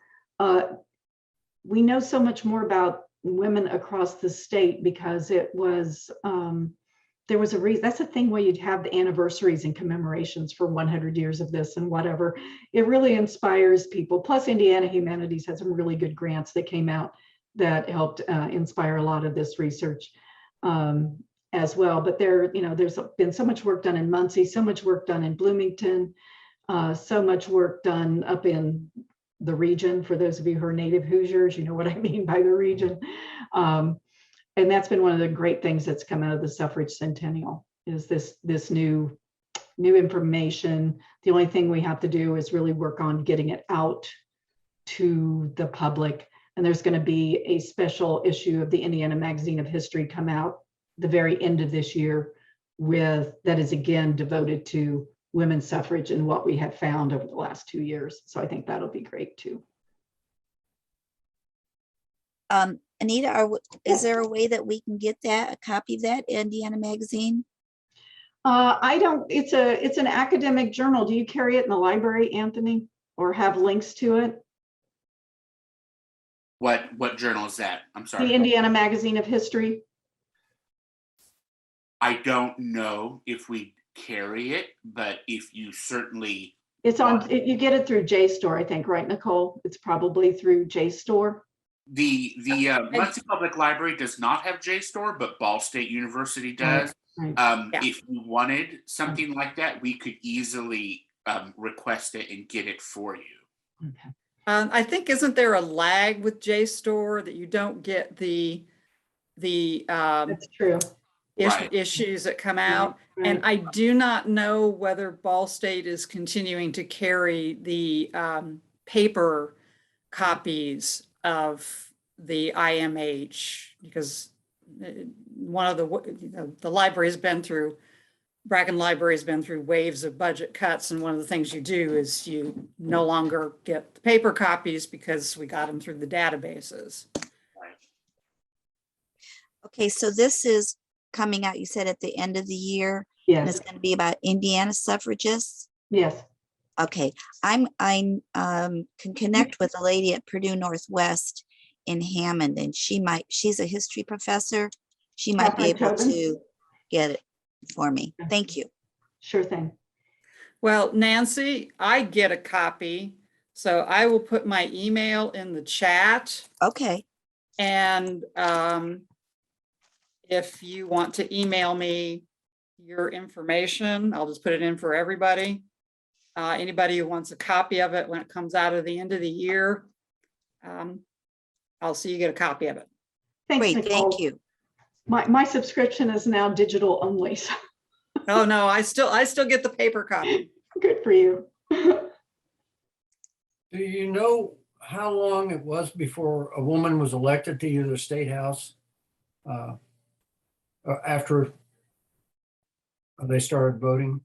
Speaker 2: we know so much more about women across the state because it was there was a reason. That's the thing where you'd have the anniversaries and commemorations for 100 years of this and whatever. It really inspires people. Plus, Indiana Humanities had some really good grants that came out that helped inspire a lot of this research as well. But there's been so much work done in Muncie, so much work done in Bloomington, so much work done up in the region. For those of you who are native Hoosiers, you know what I mean by the region. And that's been one of the great things that's come out of the suffrage centennial is this new information. The only thing we have to do is really work on getting it out to the public. And there's going to be a special issue of the Indiana Magazine of History come out the very end of this year that is again devoted to women's suffrage and what we have found over the last 2 years. So I think that'll be great too.
Speaker 5: Anita, is there a way that we can get a copy of that Indiana Magazine?
Speaker 2: I don't, it's an academic journal. Do you carry it in the library, Anthony, or have links to it?
Speaker 1: What journal is that? I'm sorry.
Speaker 2: The Indiana Magazine of History.
Speaker 1: I don't know if we carry it, but if you certainly.
Speaker 2: It's on, you get it through JSTOR, I think, right, Nicole? It's probably through JSTOR.
Speaker 1: The Muncie Public Library does not have JSTOR, but Ball State University does.
Speaker 2: Right.
Speaker 1: If you wanted something like that, we could easily request it and get it for you.
Speaker 2: Okay.
Speaker 3: I think, isn't there a lag with JSTOR that you don't get the
Speaker 2: That's true.
Speaker 1: Right.
Speaker 3: issues that come out. And
Speaker 2: Right.
Speaker 3: I do not know whether Ball State is continuing to carry the paper copies of the IMH, because one of the library has been through, Bracken Library has been through waves of budget cuts. And one of the things you do is you no longer get the paper copies because we got them through the databases.
Speaker 5: Okay, so this is coming out, you said at the end of the year, and it's
Speaker 2: Yes,
Speaker 5: going to be about Indiana suffragists.
Speaker 2: yes.
Speaker 5: Okay, I can connect with a lady at Purdue Northwest in Hammond, and she's a history professor. She might be
Speaker 2: Catherine
Speaker 5: able
Speaker 2: Tobin?
Speaker 5: to get it for me. Thank you.
Speaker 2: Sure thing.
Speaker 3: Well, Nancy, I get a copy, so I will put my email in the chat.
Speaker 5: Okay,
Speaker 3: And if you want to email me your information, I'll just put it in for everybody. Anybody who wants a copy of it when it comes out at the end of the year, I'll see you get a copy of it.
Speaker 2: Thanks,
Speaker 5: great,
Speaker 2: Nicole.
Speaker 5: thank you.
Speaker 2: My subscription is now digital only, so
Speaker 3: Oh, no, I still get the paper copy.
Speaker 2: good for you.
Speaker 6: Do you know how long it was before a woman was elected to either state house after they started voting?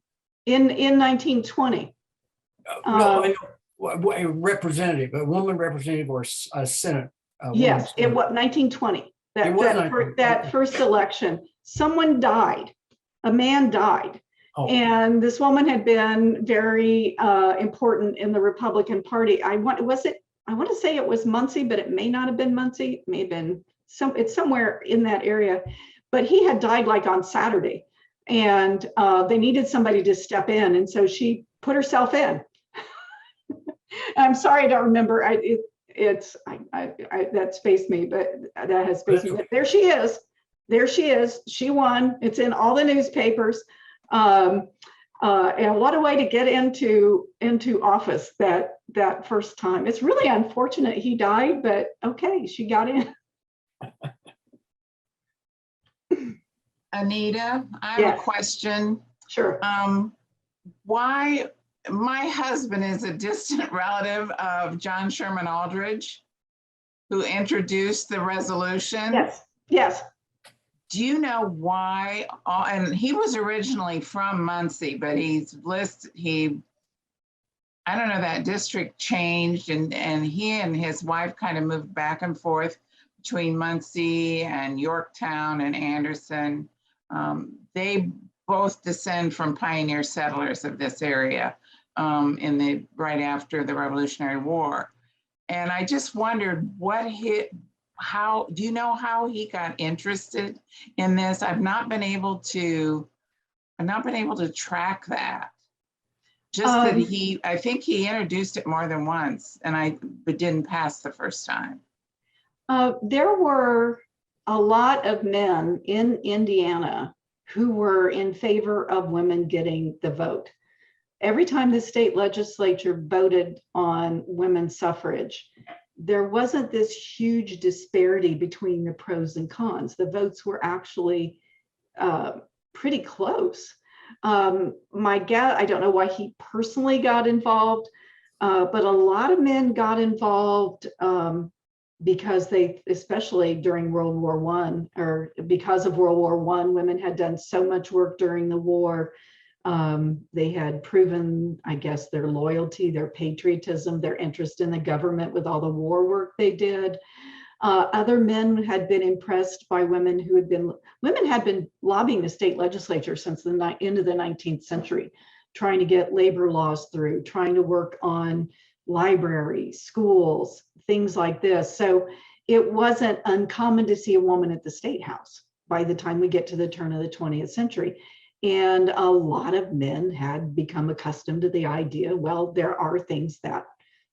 Speaker 2: In 1920,
Speaker 6: No, I know, a representative, a woman representative or a Senate.
Speaker 2: yes, it was 1920.
Speaker 6: It was 1920.
Speaker 2: That first election, someone died, a man died.
Speaker 6: Oh.
Speaker 2: And this woman had been very important in the Republican Party. I want to say it was Muncie, but it may not have been Muncie. It may have been it's somewhere in that area. But he had died like on Saturday, and they needed somebody to step in, and so she put herself in. I'm sorry, I don't remember. That spaced me, but that has spaced me. But there she is. There she is. She won. It's in all the newspapers. And what a way to get into office that first time. It's really unfortunate he died, but okay, she got in.
Speaker 7: Anita, I have
Speaker 2: Yes.
Speaker 7: a question.
Speaker 2: Sure.
Speaker 7: Why, my husband is a distant relative of John Sherman Aldridge, who introduced the resolution.
Speaker 2: Yes. Yes.
Speaker 7: Do you know why? And he was originally from Muncie, but I don't know, that district changed, and he and his wife kind of moved back and forth between Muncie and Yorktown and Anderson. They both descend from pioneer settlers of this area right after the Revolutionary War. And I just wondered how do you know how he got interested in this? I've not been able to track that. Just that I think he introduced it more than once, but didn't pass the first time.
Speaker 2: There were a lot of men in Indiana who were in favor of women getting the vote. Every time the state legislature voted on women's suffrage, there wasn't this huge disparity between the pros and cons. The votes were actually pretty close. My guess, I don't know why he personally got involved, but a lot of men got involved because they, especially during World War I, or because of World War I, women had done so much work during the war. They had proven, I guess, their loyalty, their patriotism, their interest in the government with all the war work they did. Other men had been impressed by women women had been lobbying the state legislature since the end of the 19th century, trying to get labor laws through, trying to work on libraries, schools, things like this. So it wasn't uncommon to see a woman at the State House by the time we get to the turn of the 20th century. And a lot of men had become accustomed to the idea, well, there are things that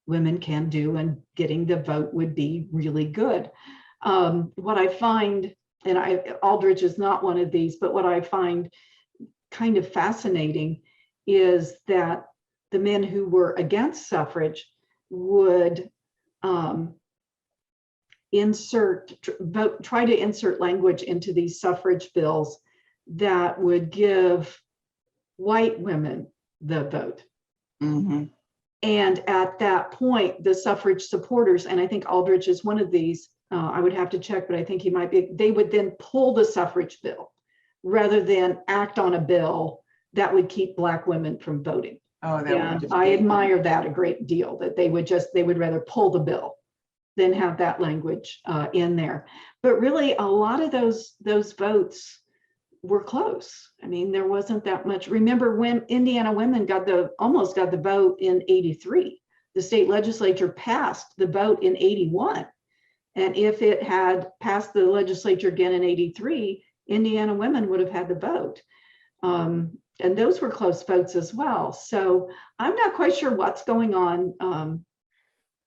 Speaker 2: women can do, and getting the vote would be really good. What I find, and Aldridge is not one of these, but what I find kind of fascinating is that the men who were against suffrage would try to insert language into these suffrage bills that would give white women the vote.
Speaker 7: Mhm.
Speaker 2: And at that point, the suffrage supporters, and I think Aldrich is one of these, I would have to check, but I think he might be, they would then pull the suffrage bill rather than act on a bill that would keep Black women from voting.
Speaker 7: Oh, that would
Speaker 2: And
Speaker 7: just
Speaker 2: I
Speaker 7: be-
Speaker 2: admire that a great deal, that they would rather pull the bill than have that language in there. But really, a lot of those votes were close. I mean, there wasn't that much. Remember when Indiana women almost got the vote in 83. The state legislature passed the vote in 81. And if it had passed the legislature again in 83, Indiana women would have had the vote. And those were close votes as well. So I'm not quite sure what's going on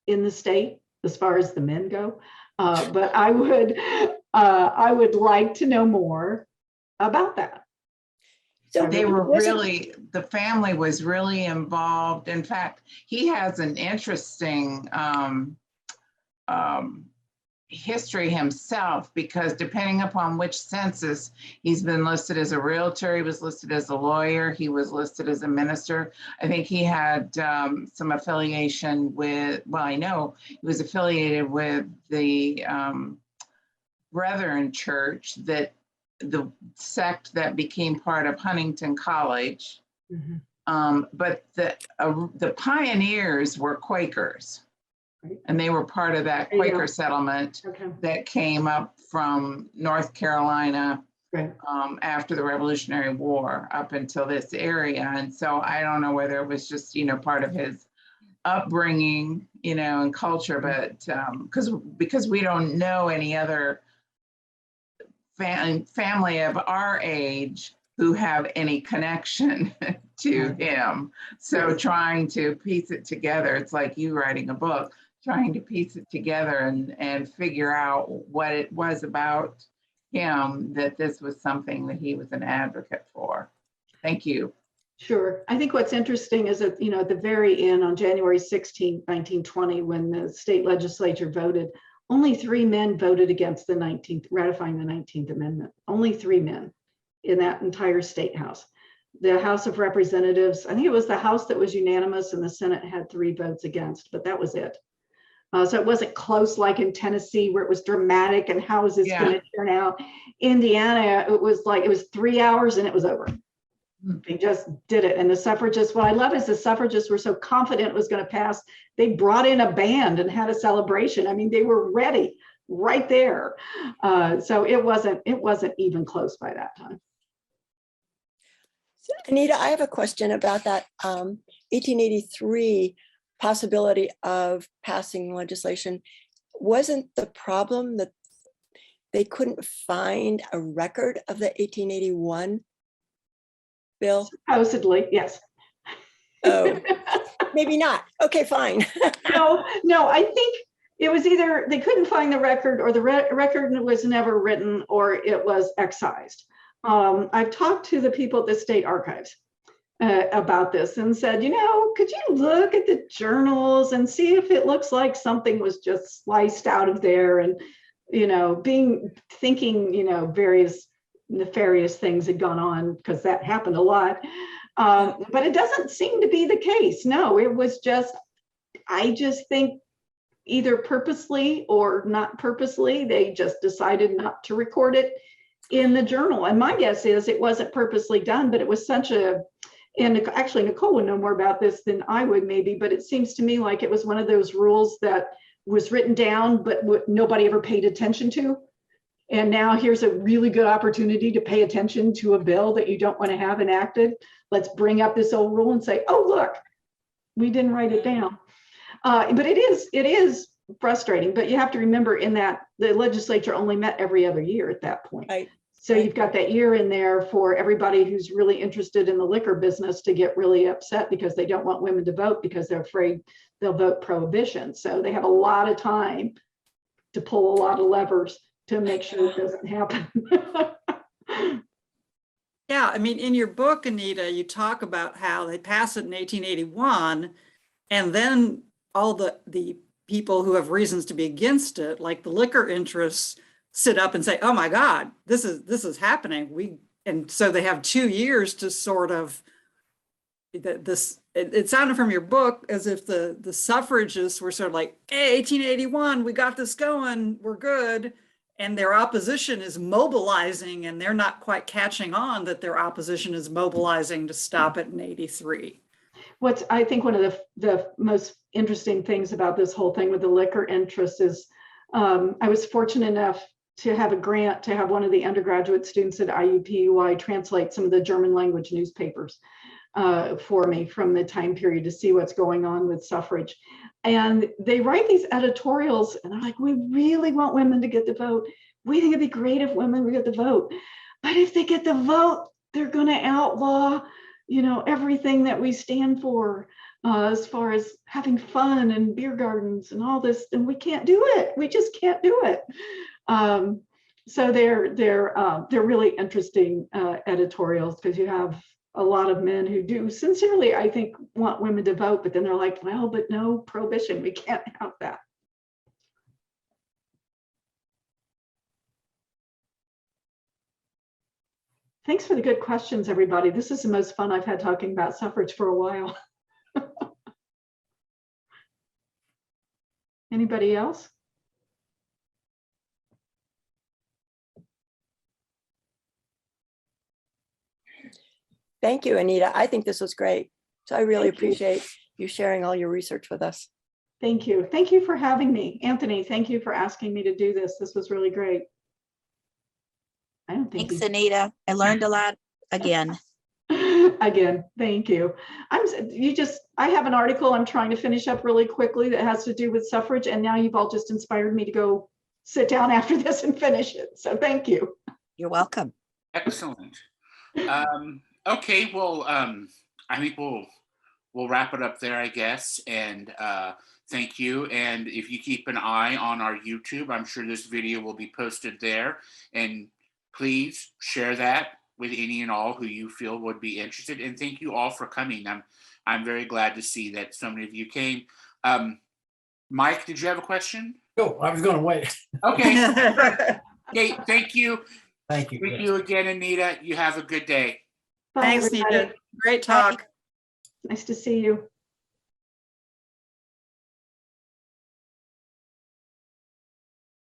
Speaker 2: in the state as far as the men go. But I would like to know more about that.
Speaker 4: So
Speaker 7: They were
Speaker 4: was it-
Speaker 7: really, the family was really involved. In fact, he has an interesting history himself, because depending upon which census, he's been listed as a realtor, he was listed as a lawyer, he was listed as a minister. I think he had some affiliation with, well, I know he was affiliated with the Brethren Church, that the sect that became part of Huntington College. But the pioneers were Quakers.
Speaker 2: Right.
Speaker 7: And they were part of that
Speaker 2: There you
Speaker 7: Quaker
Speaker 2: go.
Speaker 7: settlement
Speaker 2: Okay,
Speaker 7: that came up from North Carolina
Speaker 2: great.
Speaker 7: after the Revolutionary War up until this area. And so I don't know whether it was just, part of his upbringing, and culture, but because we don't know any other family of our age who have any connection to him. So trying to piece it together, it's like you writing a book, trying to piece it together and figure out what it was about him, that this was something that he was an advocate for. Thank you.
Speaker 2: Sure. I think what's interesting is that, at the very end, on January 16, 1920, when the state legislature voted, only 3 men voted against ratifying the 19th Amendment. Only 3 men in that entire state house. The House of Representatives, I think it was the House that was unanimous, and the Senate had 3 votes against, but that was it. So it wasn't close like in Tennessee, where it was dramatic and how is this going to turn out? Indiana, it was 3 hours and it was over. They just did it. And the suffragists, what I love is the suffragists were so confident it was going to pass. They brought in a band and had a celebration. I mean, they were ready right there. So it wasn't even close by that time.
Speaker 4: Anita, I have a question about that 1883 possibility of passing legislation. Wasn't the problem that they couldn't find a record of the 1881 bill?
Speaker 2: Supposedly, yes.
Speaker 4: Oh, maybe not. Okay, fine.
Speaker 2: No, I think it was either they couldn't find the record, or the record was never written, or it was excised. I've talked to the people at the state archives about this and said, could you look at the journals and see if it looks like something was just sliced out of there, and thinking various nefarious things had gone on, because that happened a lot. But it doesn't seem to be the case. No, it was just, I just think either purposely or not purposely, they just decided not to record it in the journal. And my guess is it wasn't purposely done, but it was such a, and actually Nicole would know more about this than I would maybe, but it seems to me like it was one of those rules that was written down, but nobody ever paid attention to. And now here's a really good opportunity to pay attention to a bill that you don't want to have enacted. Let's bring up this old rule and say, oh, look, we didn't write it down. But it is frustrating, but you have to remember in that the legislature only met every other year at that point.
Speaker 4: Right.
Speaker 2: So you've got that year in there for everybody who's really interested in the liquor business to get really upset because they don't want women to vote because they're afraid they'll vote prohibition. So they have a lot of time to pull a lot of levers to make sure it doesn't happen.
Speaker 3: Yeah, I mean, in your book, Anita, you talk about how they passed it in 1881, and then all the people who have reasons to be against it, like the liquor interests, sit up and say, "Oh my God, this is happening. and so they have 2 years to sort of, it sounded from your book as if the suffragists were sort of like, hey, 1881, we got this going, we're good. And their opposition is mobilizing, and they're not quite catching on that their opposition is mobilizing to stop it in 83.
Speaker 2: What's, I think one of the most interesting things about this whole thing with the liquor interest is I was fortunate enough to have a grant to have one of the undergraduate students at IUPUI translate some of the German language newspapers for me from the time period to see what's going on with suffrage. And they write these editorials and they're like, we really want women to get the vote. We think it'd be great if women would get the vote. But if they get the vote, they're going to outlaw, you know, everything that we stand for as far as having fun and beer gardens and all this. And we can't do it. We just can't do it. So they're really interesting editorials, because you have a lot of men who do sincerely, I think, want women to vote, but then they're like, well, but no prohibition, we can't have that. Thanks for the good questions, everybody. This is the most fun I've had talking about suffrage for a while. Anybody else?
Speaker 4: Thank you, Anita. I think this was great. So I really
Speaker 2: Thank you.
Speaker 4: appreciate you sharing all your research with us.
Speaker 2: Thank you. Thank you for having me. Anthony, thank you for asking me to do this. This was really great. I don't think
Speaker 5: Thanks, Anita. I learned a lot again.
Speaker 2: Again, thank you. I have an article I'm trying to finish up really quickly that has to do with suffrage, and now you've all just inspired me to go sit down after this and finish it. So thank you.
Speaker 5: You're welcome.
Speaker 1: Excellent. Okay, well, I think we'll wrap it up there, I guess. And thank you. And if you keep an eye on our YouTube, I'm sure this video will be posted there. And please share that with any and all who you feel would be interested. And thank you all for coming. I'm very glad to see that so many of you came. Mike, did you have a question?
Speaker 6: No, I was going to wait.
Speaker 1: Okay. Okay, thank you.
Speaker 6: Thank you.
Speaker 1: Thank you again, Anita. You have a good day.
Speaker 2: Bye,
Speaker 3: Thanks,
Speaker 2: everybody.
Speaker 3: Nita. Great talk.
Speaker 2: Nice to see you.